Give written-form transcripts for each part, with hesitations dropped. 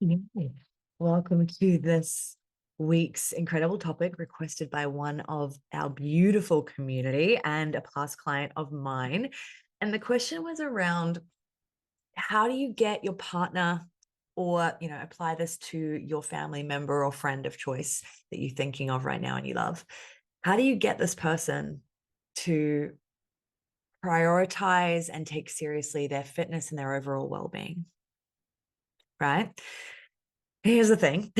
Yeah. Welcome to this week's incredible topic requested by one of our beautiful community and a past client of mine. And the question was around how do you get your partner or, apply this to your family member or friend of choice that you're thinking of right now and you love? How do you get this person to prioritize and take seriously their fitness and their overall well-being? Right? Here's the thing.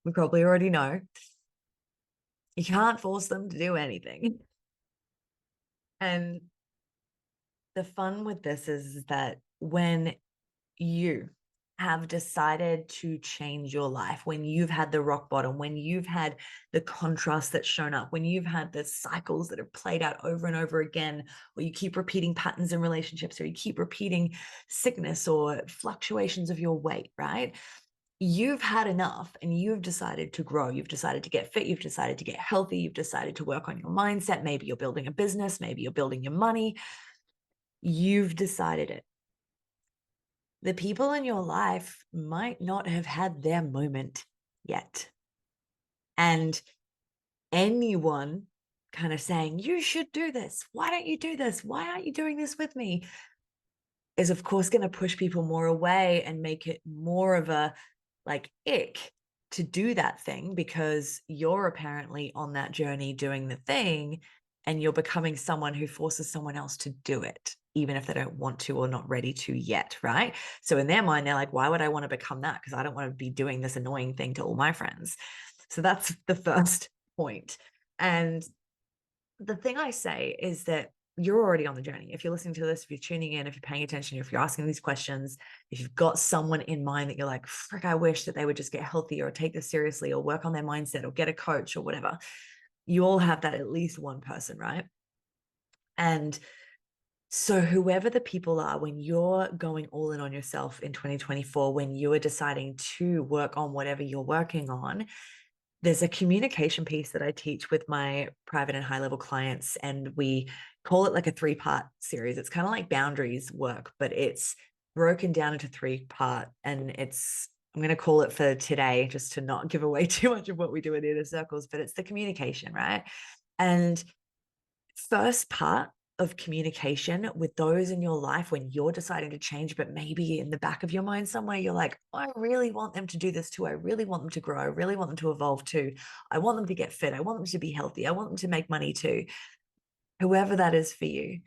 We probably already know you can't force them to do anything. And the fun with this is that when you have decided to change your life, when you've had the rock bottom, when you've had the contrast that's shown up, when you've had the cycles that have played out over and over again, or you keep repeating patterns in relationships, or you keep repeating sickness or fluctuations of your weight, right? You've had enough and you've decided to grow. You've decided to get fit. You've decided to get healthy. You've decided to work on your mindset. Maybe you're building a business. Maybe you're building your money. You've decided it. The people in your life might not have had their moment yet. And anyone kind of saying, you should do this. Why don't you do this? Why aren't you doing this with me? Is of course going to push people more away and make it more of a ick to do that thing because you're apparently on that journey doing the thing and you're becoming someone who forces someone else to do it, even if they don't want to or not ready to yet, right? So in their mind, they're like, why would I want to become that? Because I don't want to be doing this annoying thing to all my friends. So that's the first point. And the thing I say is that you're already on the journey. If you're listening to this, if you're tuning in, if you're paying attention, if you're asking these questions, if you've got someone in mind that you're like, frick, I wish that they would just get healthy or take this seriously or work on their mindset or get a coach or whatever, you all have that at least one person, right? And so whoever the people are, when you're going all in on yourself in 2024, when you are deciding to work on whatever you're working on, there's a communication piece that I teach with my private and high level clients, and we call it like a 3-part series. It's kind of like boundaries work, but it's broken down into 3-part. And I'm going to call it for today, just to not give away too much of what we do in inner circles, but it's the communication, right? And first part of communication with those in your life when you're deciding to change, but maybe in the back of your mind somewhere, you're like, I really want them to do this too. I really want them to grow. I really want them to evolve too. I want them to get fit. I want them to be healthy. I want them to make money too. Whoever that is for you.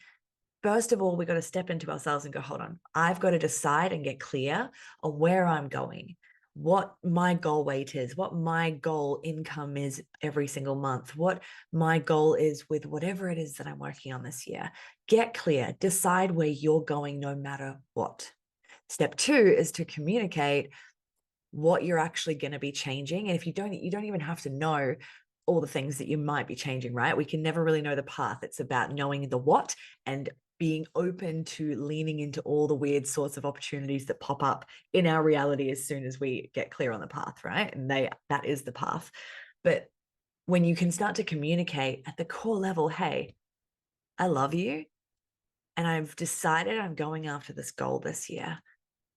First of all, we got to step into ourselves and go, hold on, I've got to decide and get clear on where I'm going, what my goal weight is, what my goal income is every single month, what my goal is with whatever it is that I'm working on this year. Get clear, decide where you're going no matter what. Step 2 is to communicate what you're actually going to be changing. And if you don't even have to know all the things that you might be changing, right? We can never really know the path. It's about knowing the what and being open to leaning into all the weird sorts of opportunities that pop up in our reality as soon as we get clear on the path, right? And that is the path. But when you can start to communicate at the core level, hey, I love you and I've decided I'm going after this goal this year.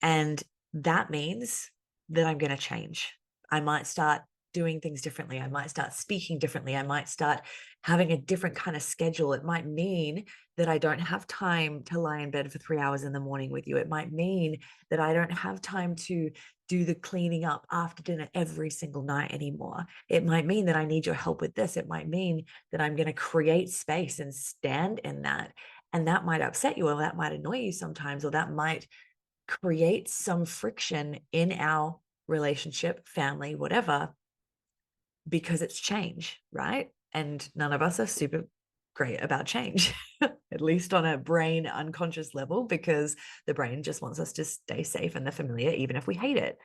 And that means that I'm going to change. I might start doing things differently. I might start speaking differently. I might start having a different kind of schedule. It might mean that I don't have time to lie in bed for 3 hours in the morning with you. It might mean that I don't have time to do the cleaning up after dinner every single night anymore. It might mean that I need your help with this. It might mean that I'm going to create space and stand in that. And that might upset you, or that might annoy you sometimes, or that might create some friction in our relationship, family, whatever, because it's change, right? And none of us are super great about change, at least on a brain unconscious level, because the brain just wants us to stay safe in the familiar, even if we hate it.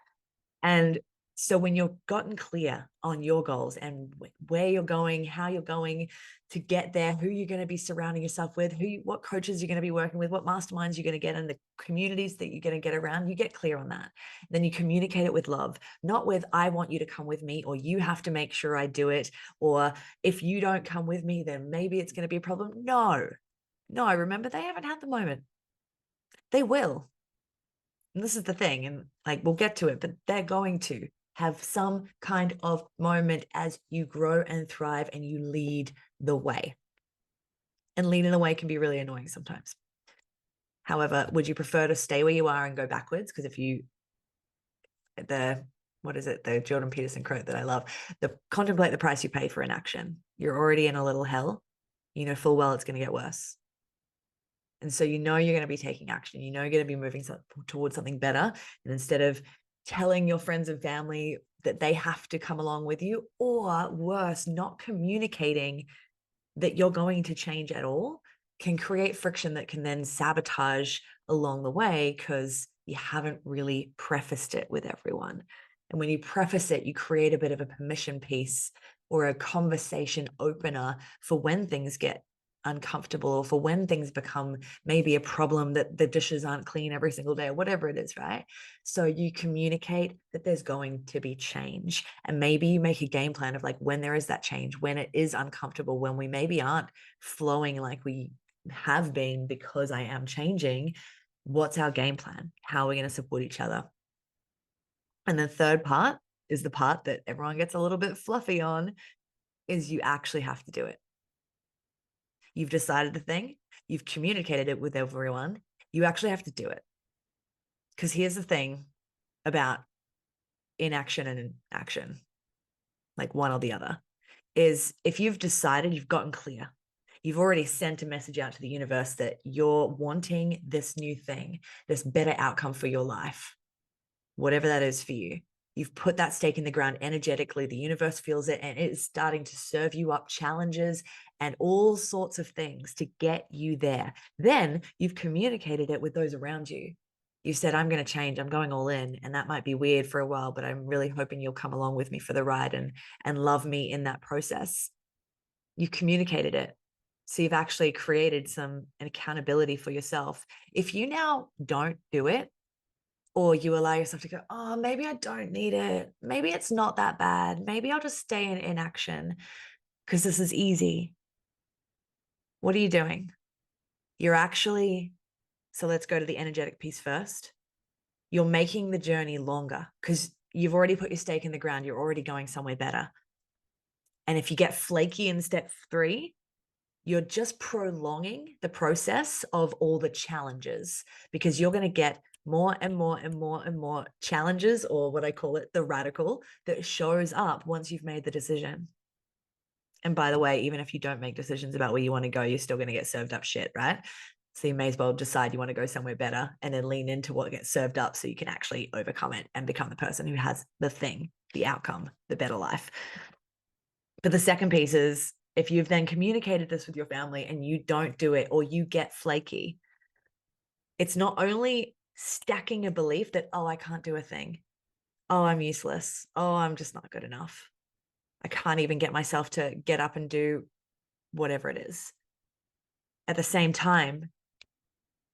And so when you've gotten clear on your goals and where you're going, how you're going to get there, who you're going to be surrounding yourself with, what coaches you're going to be working with, what masterminds you're going to get in, the communities that you're going to get around, you get clear on that. Then you communicate it with love, not with, I want you to come with me, or you have to make sure I do it, or if you don't come with me, then maybe it's going to be a problem. No, remember, they haven't had the moment. They will. And this is the thing, and like we'll get to it, but they're going to have some kind of moment as you grow and thrive and you lead the way. And leading the way can be really annoying sometimes. However, would you prefer to stay where you are and go backwards? Because if you, what is it, the Jordan Peterson quote that I love, contemplate the price you pay for inaction. You're already in a little hell. You know full well it's going to get worse. And so you know you're going to be taking action. You know you're going to be moving towards something better. And instead of telling your friends and family that they have to come along with you, or worse, not communicating that you're going to change at all, can create friction that can then sabotage along the way because you haven't really prefaced it with everyone. And when you preface it, you create a bit of a permission piece or a conversation opener for when things get uncomfortable, or for when things become maybe a problem that the dishes aren't clean every single day or whatever it is, right? So you communicate that there's going to be change, and maybe you make a game plan of like when there is that change, when it is uncomfortable, when we maybe aren't flowing like we have been because I am changing. What's our game plan? How are we going to support each other? And the third part is the part that everyone gets a little bit fluffy on, is you actually have to do it. You've decided the thing, you've communicated it with everyone, you actually have to do it. Because here's the thing about inaction and action, like one or the other, is if you've decided, you've gotten clear, you've already sent a message out to the universe that you're wanting this new thing, this better outcome for your life, whatever that is for you. You've put that stake in the ground energetically. The universe feels it, and it is starting to serve you up challenges and all sorts of things to get you there. Then you've communicated it with those around you. You said, I'm going to change. I'm going all in. And that might be weird for a while, but I'm really hoping you'll come along with me for the ride and love me in that process. You've communicated it. So you've actually created an accountability for yourself. If you now don't do it, or you allow yourself to go, oh, maybe I don't need it. Maybe it's not that bad. Maybe I'll just stay in inaction because this is easy. What are you doing? You're actually, so let's go to the energetic piece first. You're making the journey longer because you've already put your stake in the ground. You're already going somewhere better. And if you get flaky in step 3, you're just prolonging the process of all the challenges, because you're going to get more and more and more and more challenges, or what I call it, the radical, that shows up once you've made the decision. And by the way, even if you don't make decisions about where you want to go, you're still going to get served up shit, right? So you may as well decide you want to go somewhere better and then lean into what gets served up so you can actually overcome it and become the person who has the thing, the outcome, the better life. But the second piece is, if you've then communicated this with your family and you don't do it, or you get flaky, it's not only stacking a belief that, oh, I can't do a thing. Oh, I'm useless. Oh, I'm just not good enough. I can't even get myself to get up and do whatever it is. At the same time,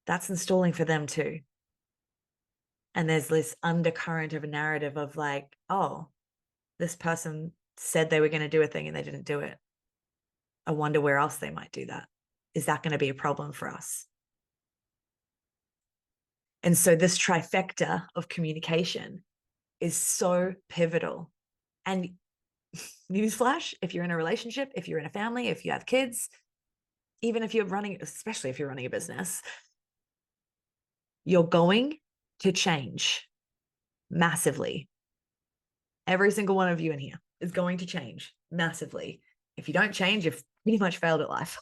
that's installing for them too. And there's this undercurrent of a narrative of like, oh, this person said they were going to do a thing and they didn't do it. I wonder where else they might do that. Is that going to be a problem for us? And so this trifecta of communication is so pivotal. And newsflash, if you're in a relationship, if you're in a family, if you have kids, even if you're running, especially if you're running a business, you're going to change massively. Every single one of you in here is going to change massively. If you don't change, you've pretty much failed at life.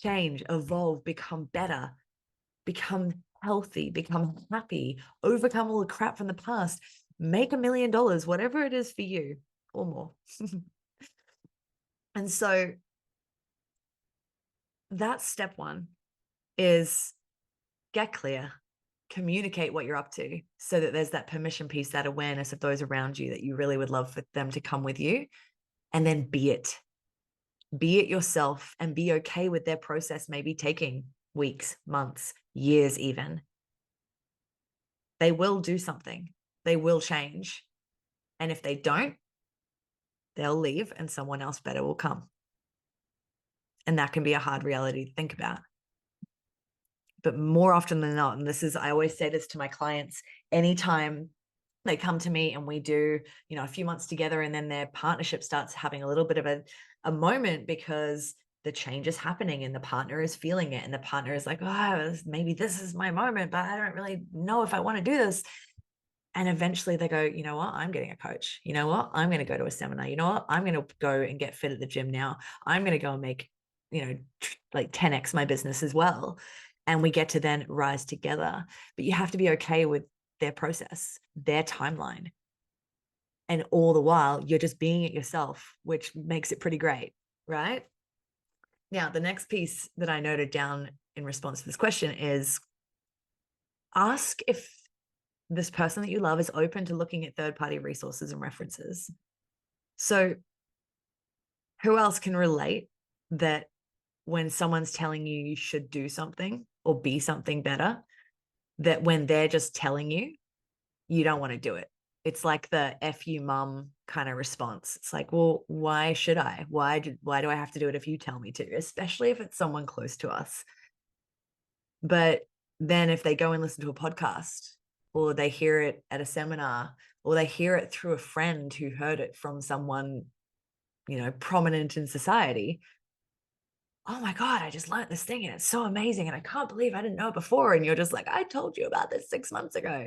Change, evolve, become better, become healthy, become happy, overcome all the crap from the past, make $1 million, whatever it is for you, or more. And so that's step 1, is get clear, communicate what you're up to, so that there's that permission piece, that awareness of those around you that you really would love for them to come with you. And then be it yourself, and be okay with their process maybe taking weeks, months, years even. They will do something. They will change. And if they don't, they'll leave and someone else better will come. And that can be a hard reality to think about. but more often than not, and this is, I always say this to my clients, anytime they come to me and we do, a few months together, and then their partnership starts having a little bit of a moment because the change is happening and the partner is feeling it. And the partner is like, oh, maybe this is my moment, but I don't really know if I want to do this. And eventually they go, you know what? I'm getting a coach. You know what? I'm going to go to a seminar. You know what? I'm going to go and get fit at the gym now. I'm going to go and make, like 10x my business as well. And we get to then rise together. But you have to be okay with their process, their timeline. And all the while, you're just being it yourself, which makes it pretty great, right? Now, the next piece that I noted down in response to this question is ask if this person that you love is open to looking at third-party resources and references. So who else can relate that when someone's telling you you should do something or be something better, that when they're just telling you, you don't want to do it? It's like the F you mum kind of response. It's like, well, why should I? Why do I have to do it if you tell me to? Especially if it's someone close to us. But then if they go and listen to a podcast, or they hear it at a seminar, or they hear it through a friend who heard it from someone, prominent in society, oh my God, I just learned this thing and it's so amazing. And I can't believe I didn't know it before. And you're just like, I told you about this 6 months ago,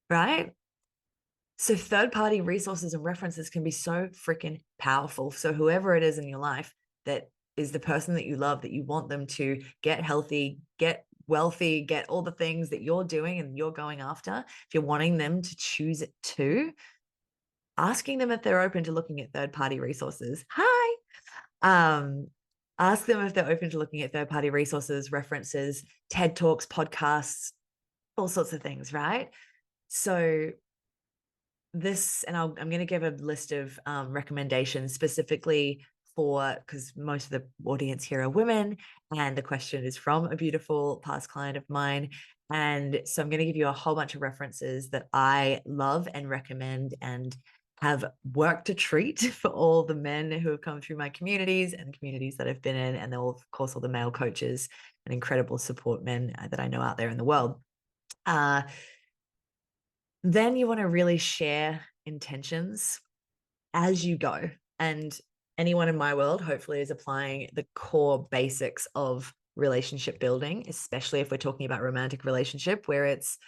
right? So third-party resources and references can be so freaking powerful. So whoever it is in your life that is the person that you love, that you want them to get healthy, get wealthy, get all the things that you're doing and you're going after, if you're wanting them to choose it too, asking them if they're open to looking at third-party resources. Hi. Ask them if they're open to looking at third-party resources, references, TED Talks, podcasts, all sorts of things, right? So this, and I'm going to give a list of recommendations specifically for, because most of the audience here are women, and the question is from a beautiful past client of mine. And so I'm going to give you a whole bunch of references that I love and recommend and have worked to treat for all the men who have come through my communities and communities that I've been in, and then of course all the male coaches and incredible support men that I know out there in the world. Then you want to really share intentions as you go. And anyone in my world hopefully is applying the core basics of relationship building, especially if we're talking about romantic relationship, where it's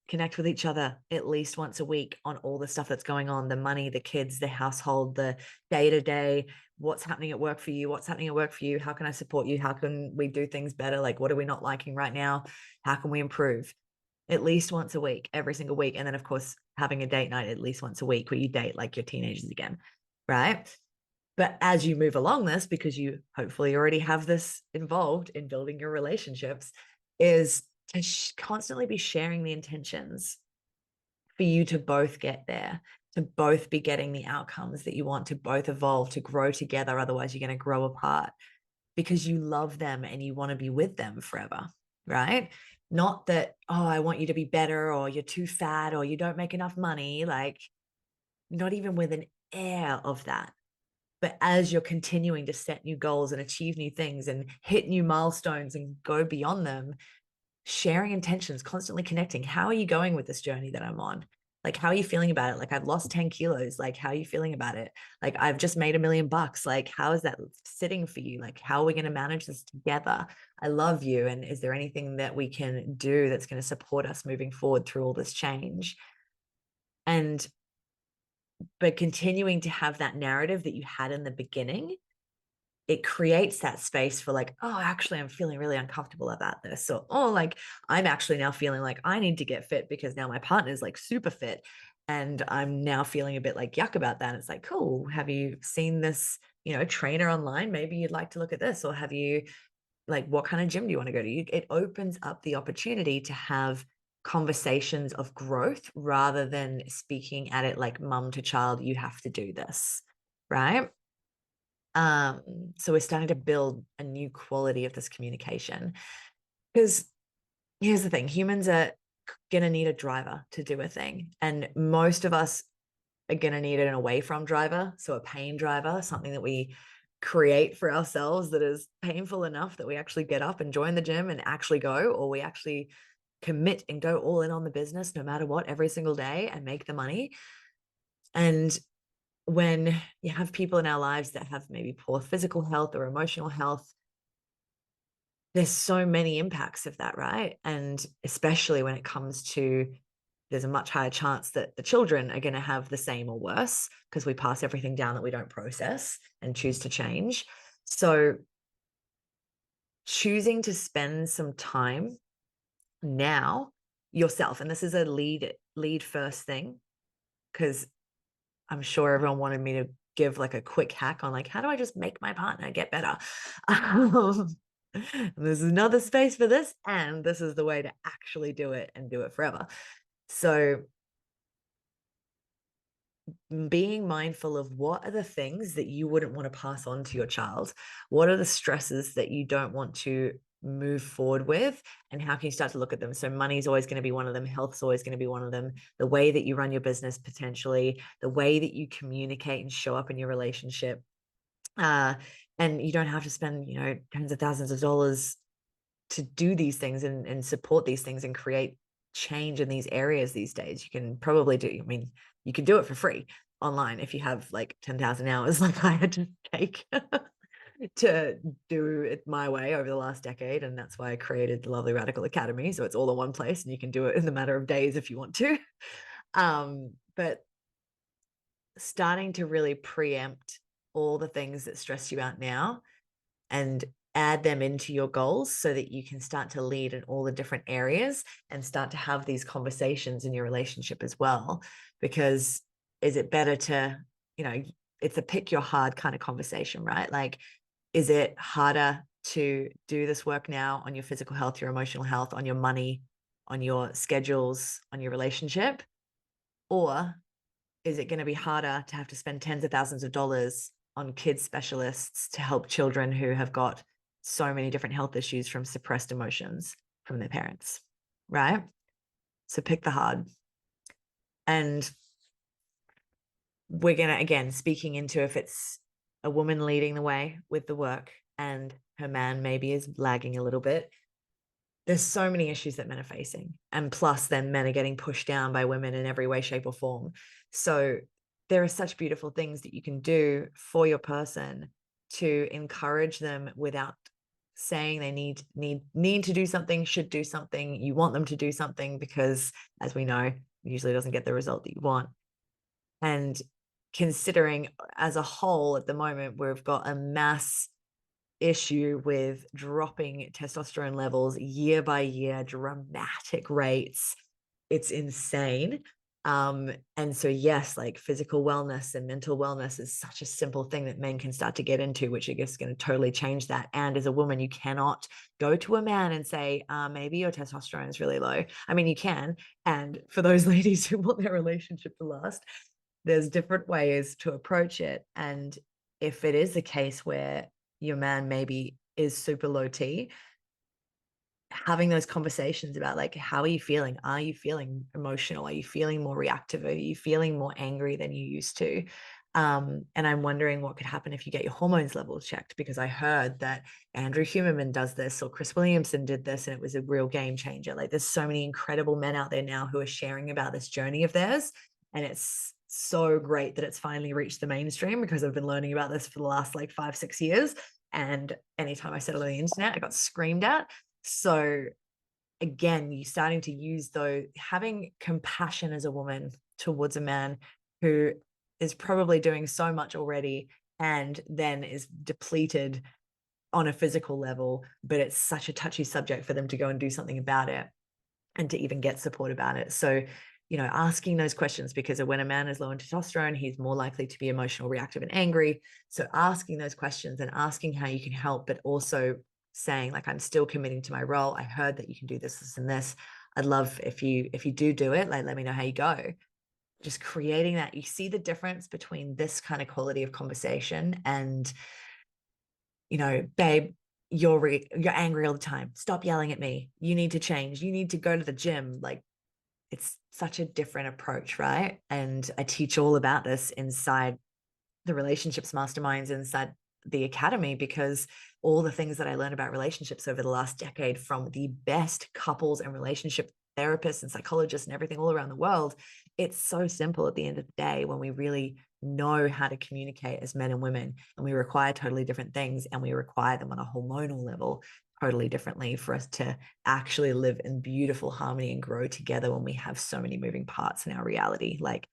connect with each other at least once a week on all the stuff that's going on, the money, the kids, the household, the day-to-day, what's happening at work for you, what's happening at work for you, how can I support you, how can we do things better, like what are we not liking right now, how can we improve? At least once a week, every single week. And then of course, having a date night at least once a week where you date like your teenagers again, right? But as you move along this, because you hopefully already have this involved in building your relationships, is to constantly be sharing the intentions for you to both get there, to both be getting the outcomes that you want, to both evolve, to grow together. Otherwise, you're going to grow apart because you love them and you want to be with them forever, right? Not that, oh, I want you to be better, or you're too fat, or you don't make enough money, like not even with an air of that. But as you're continuing to set new goals and achieve new things and hit new milestones and go beyond them, sharing intentions, constantly connecting. How are you going with this journey that I'm on? Like, how are you feeling about it? Like, I've lost 10 kilos. Like, how are you feeling about it? Like, I've just made $1 million. Like, how is that sitting for you? Like, how are we going to manage this together? I love you. And is there anything that we can do that's going to support us moving forward through all this change? But continuing to have that narrative that you had in the beginning, it creates that space for like, oh, actually, I'm feeling really uncomfortable about this. So, oh, like I'm actually now feeling like I need to get fit because now my partner's like super fit. And I'm now feeling a bit like yuck about that. And it's like, cool. Have you seen this, trainer online? Maybe you'd like to look at this. Or have you, like, what kind of gym do you want to go to? It opens up the opportunity to have conversations of growth rather than speaking at it like mum to child, you have to do this, right? So we're starting to build a new quality of this communication, because here's the thing, humans are going to need a driver to do a thing. And most of us are going to need an away from driver. So a pain driver, something that we create for ourselves that is painful enough that we actually get up and join the gym and actually go, or we actually commit and go all in on the business no matter what every single day and make the money. And when you have people in our lives that have maybe poor physical health or emotional health, there's so many impacts of that, right? And especially when it comes to, there's a much higher chance that the children are going to have the same or worse because we pass everything down that we don't process and choose to change. So choosing to spend some time now yourself, and this is a lead first thing, because I'm sure everyone wanted me to give like a quick hack on like, how do I just make my partner get better? There's another space for this, and this is the way to actually do it and do it forever. So being mindful of what are the things that you wouldn't want to pass on to your child, what are the stresses that you don't want to move forward with, and how can you start to look at them? So money is always going to be one of them, health's always going to be one of them, the way that you run your business, potentially the way that you communicate and show up in your relationship. And you don't have to spend, tens of thousands of dollars to do these things and support these things and create change in these areas these days. You can probably do, I mean, you can do it for free online if you have like 10,000 hours like I had to take to do it my way over the last decade. And that's why I created the Lovely Radical Academy. So it's all in one place and you can do it in the matter of days if you want to. But starting to really preempt all the things that stress you out now and add them into your goals so that you can start to lead in all the different areas and start to have these conversations in your relationship as well. Because is it better to, it's a pick your hard kind of conversation, right? Like, is it harder to do this work now on your physical health, your emotional health, on your money, on your schedules, on your relationship? Or is it going to be harder to have to spend tens of thousands of dollars on kids specialists to help children who have got so many different health issues from suppressed emotions from their parents, right? So pick the hard. And we're going to, again, speaking into if it's a woman leading the way with the work and her man maybe is lagging a little bit, there's so many issues that men are facing. And plus then men are getting pushed down by women in every way, shape or form. So there are such beautiful things that you can do for your person to encourage them without saying they need to do something, should do something. You want them to do something because, as we know, usually doesn't get the result that you want. And considering as a whole at the moment, we've got a mass issue with dropping testosterone levels year by year, dramatic rates. It's insane. And so yes, like physical wellness and mental wellness is such a simple thing that men can start to get into, which I guess is going to totally change that. And as a woman, you cannot go to a man and say, maybe your testosterone is really low. I mean, you can. And for those ladies who want their relationship to last, there's different ways to approach it. And if it is a case where your man maybe is super low T, having those conversations about like, how are you feeling? Are you feeling emotional? Are you feeling more reactive? Are you feeling more angry than you used to? And I'm wondering what could happen if you get your hormones levels checked, because I heard that Andrew Huberman does this or Chris Williamson did this and it was a real game changer. Like there's so many incredible men out there now who are sharing about this journey of theirs. And it's so great that it's finally reached the mainstream, because I've been learning about this for the last like 5-6 years. And anytime I said it on the internet, I got screamed at. So again, you starting to use though, having compassion as a woman towards a man who is probably doing so much already and then is depleted on a physical level, but it's such a touchy subject for them to go and do something about it and to even get support about it. So, asking those questions, because when a man is low in testosterone, he's more likely to be emotional, reactive, and angry. So asking those questions and asking how you can help, but also saying like, I'm still committing to my role. I heard that you can do this and this. I'd love if you do it, like, let me know how you go. Just creating that, you see the difference between this kind of quality of conversation and, babe, you're angry all the time. Stop yelling at me. You need to change. You need to go to the gym. Like, it's such a different approach, right? And I teach all about this inside the relationships masterminds, inside the academy, because all the things that I learned about relationships over the last decade from the best couples and relationship therapists and psychologists and everything all around the world, it's so simple at the end of the day when we really know how to communicate as men and women, and we require totally different things, and we require them on a hormonal level totally differently for us to actually live in beautiful harmony and grow together when we have so many moving parts in our reality, like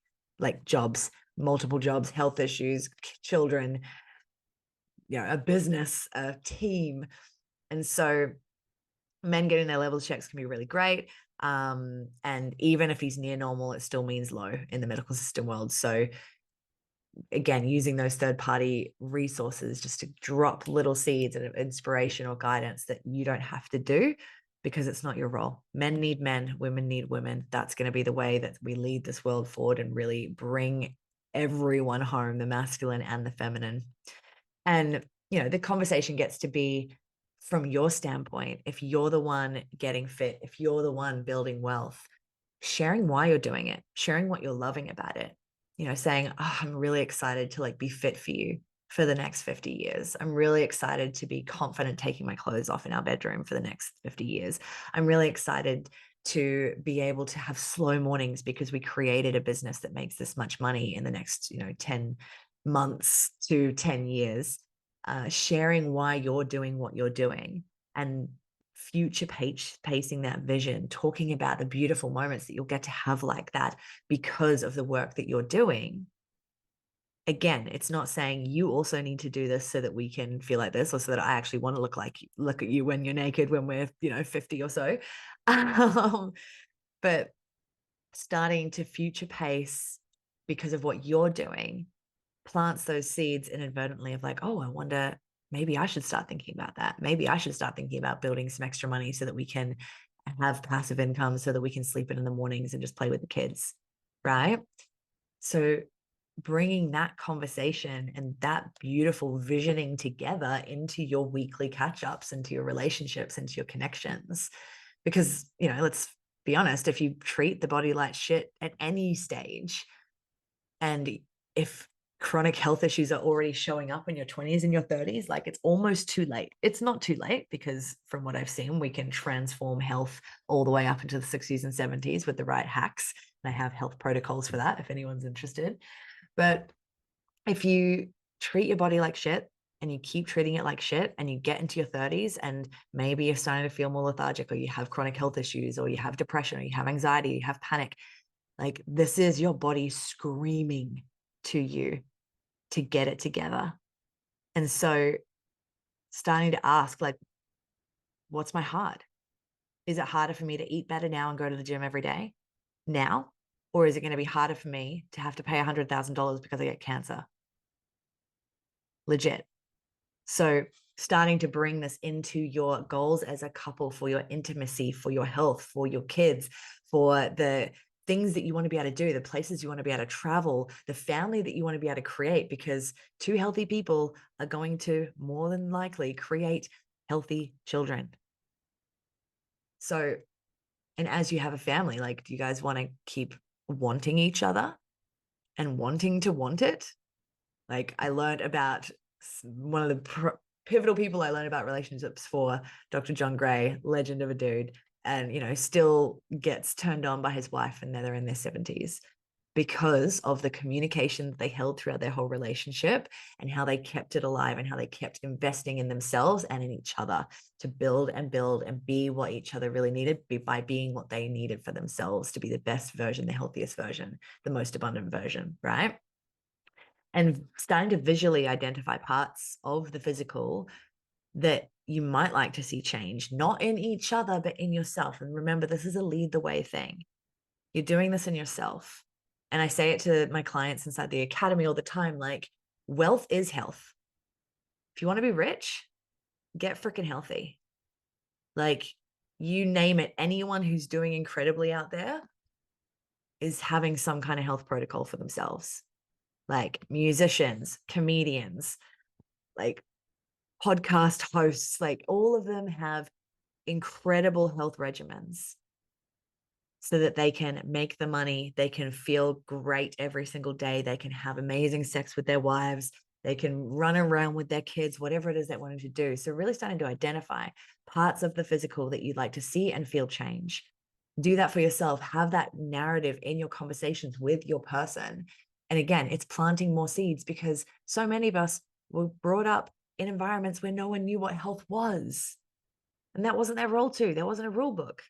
jobs, multiple jobs, health issues, children, a business, a team. And so men getting their levels checks can be really great. And even if he's near normal, it still means low in the medical system world. So again, using those third-party resources just to drop little seeds of inspiration or guidance that you don't have to do, because it's not your role. Men need men, women need women. That's going to be the way that we lead this world forward and really bring everyone home, the masculine and the feminine. And, the conversation gets to be from your standpoint. If you're the one getting fit, if you're the one building wealth, sharing why you're doing it, sharing what you're loving about it, saying, oh, I'm really excited to be fit for you for the next 50 years. I'm really excited to be confident taking my clothes off in our bedroom for the next 50 years. I'm really excited to be able to have slow mornings because we created a business that makes this much money in the next, 10 months to 10 years. Sharing why you're doing what you're doing and future pacing that vision, talking about the beautiful moments that you'll get to have like that because of the work that you're doing. Again, it's not saying you also need to do this so that we can feel like this, or so that I actually want to look at you when you're naked when we're 50 or so. But starting to future pace because of what you're doing plants those seeds inadvertently of oh, I wonder, maybe I should start thinking about that. Maybe I should start thinking about building some extra money so that we can have passive income, so that we can sleep in the mornings and just play with the kids, right? So bringing that conversation and that beautiful visioning together into your weekly catch-ups, into your relationships, into your connections. Because, let's be honest, if you treat the body like shit at any stage, and if chronic health issues are already showing up in your 20s and your 30s, it's almost too late. It's not too late, because from what I've seen, we can transform health all the way up into the 60s and 70s with the right hacks. And I have health protocols for that if anyone's interested. But if you treat your body like shit and you keep treating it like shit and you get into your 30s and maybe you're starting to feel more lethargic, or you have chronic health issues, or you have depression, or you have anxiety, you have panic, this is your body screaming to you to get it together. And so starting to ask, what's my hard? Is it harder for me to eat better now and go to the gym every day now? Or is it going to be harder for me to have to pay $100,000 because I get cancer? Legit. So starting to bring this into your goals as a couple, for your intimacy, for your health, for your kids, for the things that you want to be able to do, the places you want to be able to travel, the family that you want to be able to create, because two healthy people are going to more than likely create healthy children. So, and as you have a family, do you guys want to keep wanting each other and wanting to want it? I learned about one of the pivotal people I learned about relationships for, Dr. John Gray, legend of a dude, and, still gets turned on by his wife, and they're in their 70s because of the communication that they held throughout their whole relationship, and how they kept it alive, and how they kept investing in themselves and in each other to build and be what each other really needed, by being what they needed for themselves to be the best version, the healthiest version, the most abundant version, right? And starting to visually identify parts of the physical that you might like to see change, not in each other, but in yourself. And remember, this is a lead the way thing. You're doing this in yourself. And I say it to my clients inside the academy all the time, wealth is health. If you want to be rich, get freaking healthy. You name it, anyone who's doing incredibly out there is having some kind of health protocol for themselves. Musicians, comedians, podcast hosts, all of them have incredible health regimens so that they can make the money, they can feel great every single day, they can have amazing sex with their wives, They can run around with their kids, whatever it is they wanted to do. So really starting to identify parts of the physical that you'd like to see and feel change. Do that for yourself. Have that narrative in your conversations with your person. And again, it's planting more seeds, because so many of us were brought up in environments where no one knew what health was. And that wasn't their role too. There wasn't a rule book.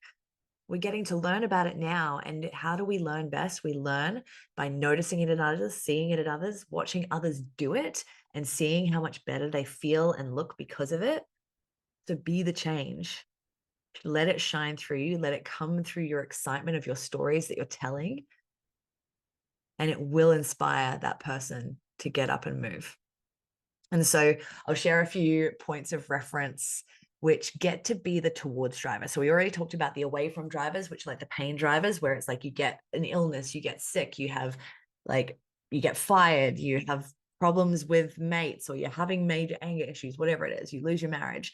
We're getting to learn about it now. And how do we learn best? We learn by noticing it in others, seeing it in others, watching others do it, and seeing how much better they feel and look because of it. So be the change. Let it shine through you. Let it come through your excitement of your stories that you're telling. And it will inspire that person to get up and move. And so I'll share a few points of reference which get to be the towards driver. So we already talked about the away from drivers, which are like the pain drivers, where it's like you get an illness, you get sick, you have like, you get fired, you have problems with mates, or you're having major anger issues, whatever it is, you lose your marriage.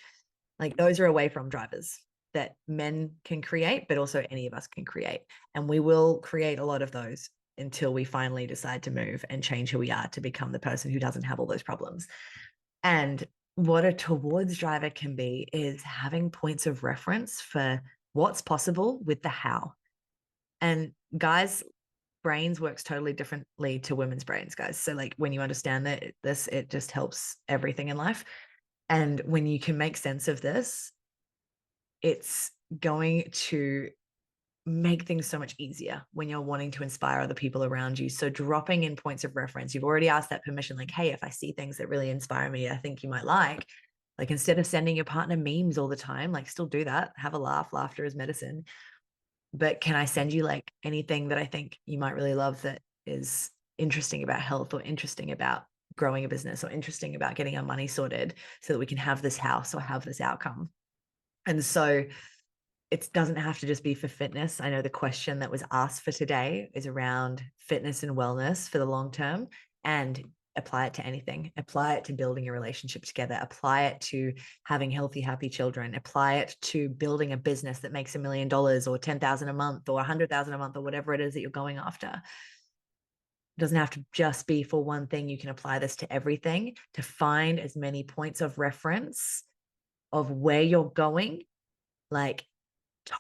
Like those are away from drivers that men can create, but also any of us can create. And we will create a lot of those until we finally decide to move and change who we are to become the person who doesn't have all those problems. And what a towards driver can be is having points of reference for what's possible with the how. And guys' brains works totally differently to women's brains, guys. So like when you understand that this, it just helps everything in life. And when you can make sense of this, it's going to make things so much easier when you're wanting to inspire other people around you. So dropping in points of reference, you've already asked that permission, like, hey, if I see things that really inspire me, I think you might like instead of sending your partner memes all the time, like still do that, have a laugh, laughter is medicine. But can I send you like anything that I think you might really love that is interesting about health, or interesting about growing a business, or interesting about getting our money sorted so that we can have this house or have this outcome? And so it doesn't have to just be for fitness. I know the question that was asked for today is around fitness and wellness for the long term, and apply it to anything. Apply it to building a relationship together. Apply it to having healthy, happy children. Apply it to building a business that makes $1 million or 10,000 a month or 100,000 a month or whatever it is that you're going after. It doesn't have to just be for one thing. You can apply this to everything to find as many points of reference of where you're going, like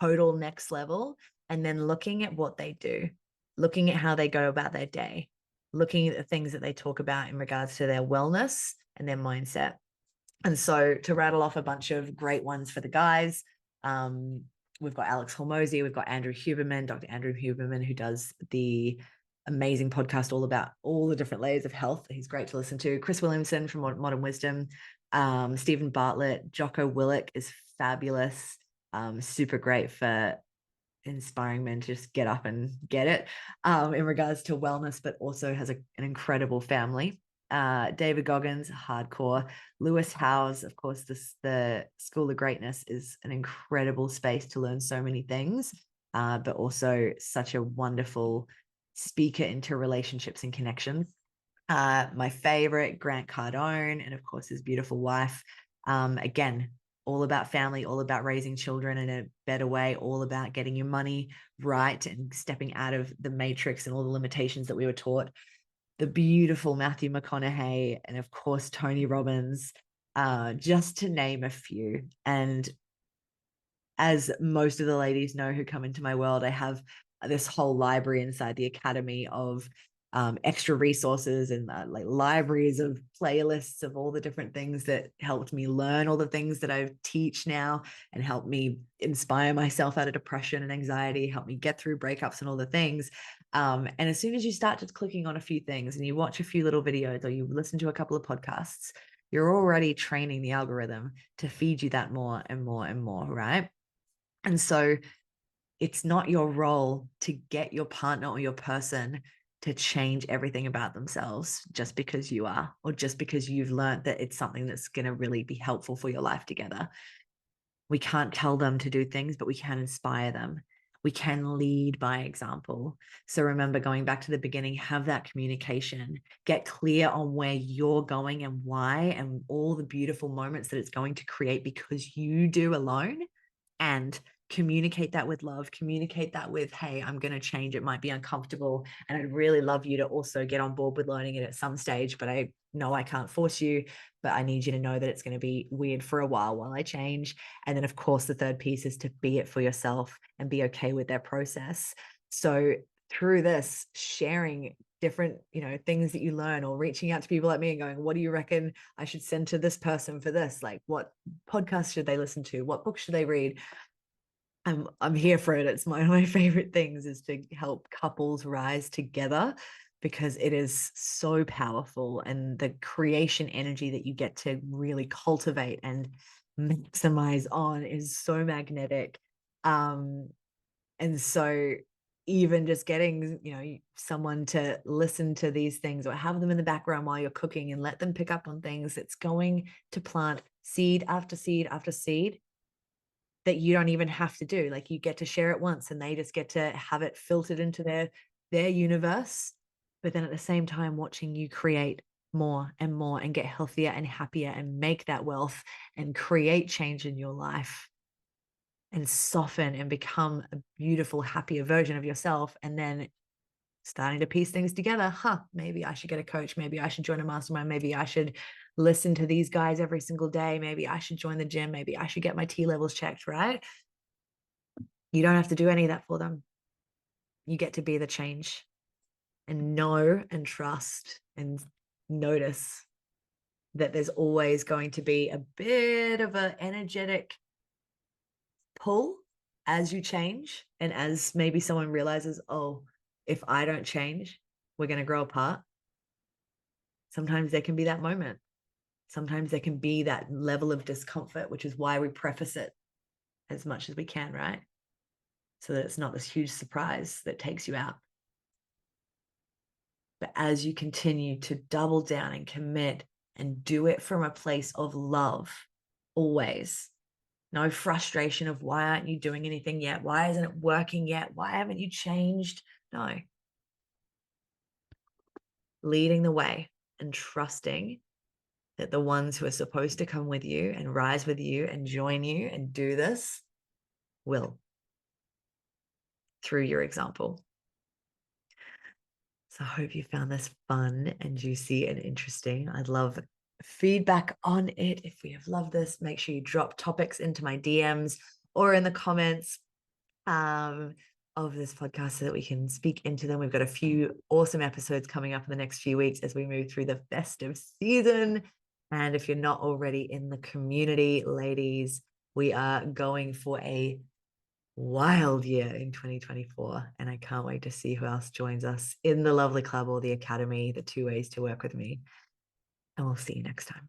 total next level, and then looking at what they do, looking at how they go about their day, looking at the things that they talk about in regards to their wellness and their mindset. And so to rattle off a bunch of great ones for the guys, we've got Alex Hormozi, we've got Andrew Huberman, Dr. Andrew Huberman, who does the amazing podcast all about all the different layers of health. He's great to listen to. Chris Williamson from Modern Wisdom, Stephen Bartlett, Jocko Willink is fabulous. Super great for inspiring men to just get up and get it in regards to wellness, but also has an incredible family. David Goggins, hardcore. Lewis Howes, of course, the School of Greatness is an incredible space to learn so many things, but also such a wonderful speaker into relationships and connections. My favorite, Grant Cardone, and of course his beautiful wife. Again, all about family, all about raising children in a better way, all about getting your money right and stepping out of the matrix and all the limitations that we were taught. The beautiful Matthew McConaughey, and of course Tony Robbins, just to name a few. And as most of the ladies know who come into my world, I have this whole library inside the academy of extra resources and like libraries of playlists of all the different things that helped me learn all the things that I teach now, and help me inspire myself out of depression and anxiety, help me get through breakups and all the things. And as soon as you start just clicking on a few things and you watch a few little videos or you listen to a couple of podcasts, you're already training the algorithm to feed you that more and more and more, right? And so it's not your role to get your partner or your person to change everything about themselves just because you are, or just because you've learned that it's something that's going to really be helpful for your life together. We can't tell them to do things, but we can inspire them. We can lead by example. So remember, going back to the beginning, have that communication, get clear on where you're going and why, and all the beautiful moments that it's going to create because you do alone. And communicate that with love, communicate that with, hey, I'm going to change. It might be uncomfortable. And I'd really love you to also get on board with learning it at some stage, but I know I can't force you, but I need you to know that it's going to be weird for a while I change. And then of course, the third piece is to be it for yourself and be okay with their process. So through this, sharing different, things that you learn, or reaching out to people like me and going, what do you reckon I should send to this person for this? Like, what podcast should they listen to? What book should they read? I'm here for it. It's one of my favorite things, is to help couples rise together, because it is so powerful, and the creation energy that you get to really cultivate and maximize on is so magnetic. And so even just getting, someone to listen to these things, or have them in the background while you're cooking, and let them pick up on things, it's going to plant seed after seed after seed that you don't even have to do. Like, you get to share it once and they just get to have it filtered into their universe. But then at the same time, watching you create more and more and get healthier and happier and make that wealth and create change in your life and soften and become a beautiful, happier version of yourself. And then starting to piece things together. Maybe I should get a coach. Maybe I should join a mastermind. Maybe I should listen to these guys every single day. Maybe I should join the gym. Maybe I should get my T levels checked, right? You don't have to do any of that for them. You get to be the change, and know and trust and notice that there's always going to be a bit of an energetic pull as you change. And as maybe someone realizes, oh, if I don't change, we're going to grow apart. Sometimes there can be that moment. Sometimes there can be that level of discomfort, which is why we preface it as much as we can, right? So that it's not this huge surprise that takes you out. But as you continue to double down and commit and do it from a place of love, always, no frustration of, why aren't you doing anything yet? Why isn't it working yet? Why haven't you changed? No. Leading the way and trusting that the ones who are supposed to come with you and rise with you and join you and do this will, through your example. So I hope you found this fun and juicy and interesting. I'd love feedback on it. If we have loved this, make sure you drop topics into my DMs or in the comments of this podcast, so that we can speak into them. We've got a few awesome episodes coming up in the next few weeks as we move through the festive season. And if you're not already in the community, ladies, we are going for a wild year in 2024, and I can't wait to see who else joins us in the lovely club or the academy, the 2 ways to work with me. And we'll see you next time.